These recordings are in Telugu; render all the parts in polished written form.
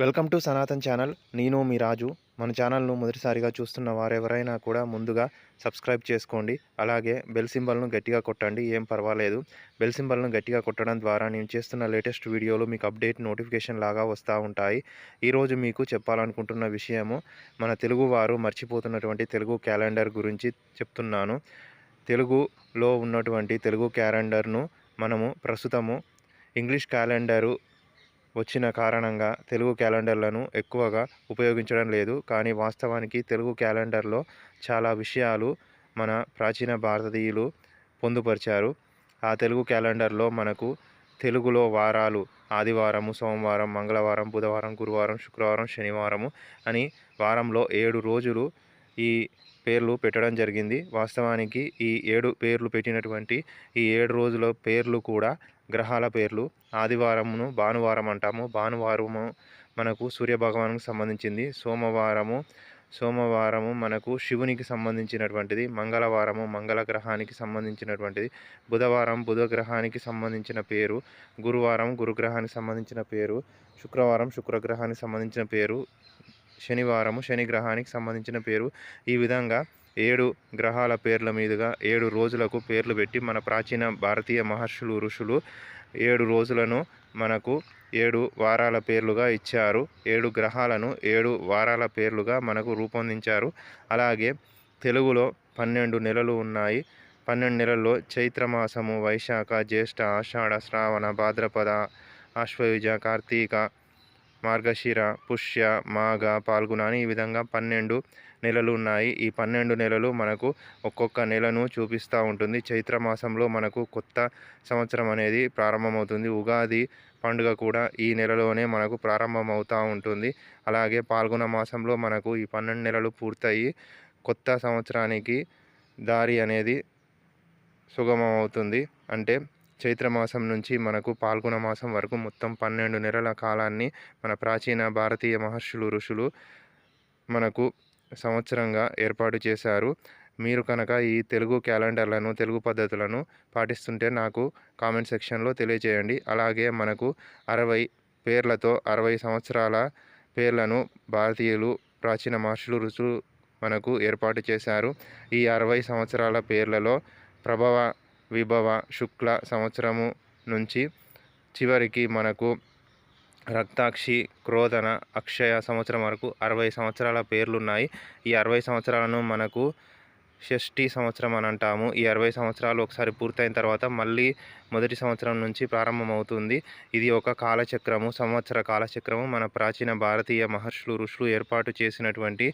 Welcome to Sanatan channel. నేను మీ రాజు. మన ఛానల్ను మొదటిసారిగా చూస్తున్న వారెవరైనా కూడా ముందుగా సబ్స్క్రైబ్ చేసుకోండి. అలాగే బెల్ సింబల్ను గట్టిగా కొట్టండి, ఏం పర్వాలేదు. బెల్ సింబల్ను గట్టిగా కొట్టడం ద్వారా నేను చేస్తున్న లేటెస్ట్ వీడియోలు మీకు అప్డేట్ నోటిఫికేషన్ లాగా వస్తూ ఉంటాయి. ఈరోజు మీకు చెప్పాలనుకుంటున్న విషయము మన తెలుగువారు మర్చిపోతున్నటువంటి తెలుగు క్యాలెండర్ గురించి చెప్తున్నాను. తెలుగులో ఉన్నటువంటి తెలుగు క్యాలెండర్ను మనము ప్రస్తుతము ఇంగ్లీష్ క్యాలెండరు వచ్చిన కారణంగా తెలుగు క్యాలెండర్లను ఎక్కువగా ఉపయోగించడం లేదు. కానీ వాస్తవానికి తెలుగు క్యాలెండర్లో చాలా విషయాలు మన ప్రాచీన భారతీయులు పొందుపరిచారు. ఆ తెలుగు క్యాలెండర్లో మనకు తెలుగులో వారాలు ఆదివారము, సోమవారం, మంగళవారం, బుధవారం, గురువారం, శుక్రవారం, శనివారము అని వారంలో 7 రోజులు ఈ పేర్లు పెట్టడం జరిగింది. వాస్తవానికి ఈ 7 పేర్లు పెట్టినటువంటి ఈ 7 రోజుల పేర్లు కూడా గ్రహాల పేర్లు. ఆదివారమును భానువారం అంటాము. భానువారము మనకు సూర్యభగవానునికి సంబంధించింది. సోమవారము మనకు శివునికి సంబంధించినటువంటిది. మంగళవారము మంగళ గ్రహానికి సంబంధించినటువంటిది. బుధవారం బుధ గ్రహానికి సంబంధించిన పేరు. గురువారం గురుగ్రహానికి సంబంధించిన పేరు. శుక్రవారం శుక్రగ్రహానికి సంబంధించిన పేరు. శనివారము శని గ్రహానికి సంబంధించిన పేరు. ఈ విధంగా 7 గ్రహాల పేర్ల మీదుగా 7 రోజులకు పేర్లు పెట్టి మన ప్రాచీన భారతీయ మహర్షులు ఋషులు 7 రోజులను మనకు 7 వారాల పేర్లుగా ఇచ్చారు. 7 గ్రహాలను 7 వారాల పేర్లుగా మనకు రూపొందించారు. అలాగే తెలుగులో 12 నెలలు ఉన్నాయి. 12 నెలల్లో చైత్రమాసము, వైశాఖ, జ్యేష్ఠ, ఆషాఢ, శ్రావణ, భాద్రపద, ఆశ్వయుజ, కార్తీక, మార్గశిర, పుష్య, మాఘ, పాల్గొన అని ఈ విధంగా 12 నెలలు ఉన్నాయి. ఈ 12 నెలలు మనకు ఒక్కొక్క నెలను చూపిస్తూ ఉంటుంది. చైత్రమాసంలో మనకు కొత్త సంవత్సరం అనేది ప్రారంభమవుతుంది. ఉగాది పండుగ కూడా ఈ నెలలోనే మనకు ప్రారంభమవుతూ ఉంటుంది. అలాగే పాల్గొన మాసంలో మనకు ఈ 12 నెలలు పూర్తయి కొత్త సంవత్సరానికి దారి అనేది సుగమమవుతుంది. అంటే చైత్రమాసం నుంచి మనకు పాల్గొన మాసం వరకు మొత్తం 12 నెలల కాలాన్ని మన ప్రాచీన భారతీయ మహర్షులు ఋషులు మనకు సంవత్సరంగా ఏర్పాటు చేశారు. మీరు కనుక ఈ తెలుగు క్యాలెండర్లను తెలుగు పద్ధతులను పాటిస్తుంటే నాకు కామెంట్ సెక్షన్లో తెలియజేయండి. అలాగే మనకు 60 పేర్లతో 60 సంవత్సరాల పేర్లను భారతీయులు ప్రాచీన మహర్షులు ఋషులు మనకు ఏర్పాటు చేశారు. ఈ 60 సంవత్సరాల పేర్లలో ప్రభవ, విభవ, శుక్ల సంవత్సరము నుంచి చివరికి మనకు రక్తాక్షి, క్రోధన, అక్షయ సంవత్సరం వరకు 60 సంవత్సరాల పేర్లున్నాయి. ఈ 60 సంవత్సరాలను మనకు షష్ఠి సంవత్సరం అని అంటాము. ఈ 60 సంవత్సరాలు ఒకసారి పూర్తయిన తర్వాత మళ్ళీ మొదటి సంవత్సరం నుంచి ప్రారంభమవుతుంది. ఇది ఒక కాలచక్రము, సంవత్సర కాలచక్రము. మన ప్రాచీన భారతీయ మహర్షులు ఋషులు ఏర్పాటు చేసినటువంటి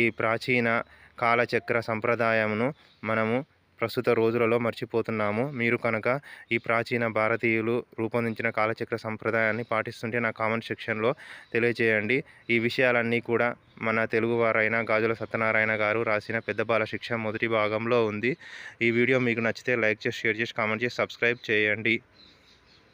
ఈ ప్రాచీన కాలచక్ర సంప్రదాయమును మనము ప్రస్తుత రోజులలో మర్చిపోతున్నాము. మీరు కనుక ఈ ప్రాచీన భారతీయులు రూపొందించిన కాలచక్ర సంప్రదాయాన్ని పాటిస్తుంటే నా కామెంట్ సెక్షన్లో తెలియజేయండి. ఈ విషయాలన్నీ కూడా మన తెలుగువారైన గాజుల సత్యనారాయణ గారు రాసిన పెద్ద బాల శిక్ష మొదటి భాగంలో ఉంది. ఈ వీడియో మీకు నచ్చితే లైక్ చేసి, షేర్ చేసి, కామెంట్ చేసి, సబ్స్క్రైబ్ చేయండి.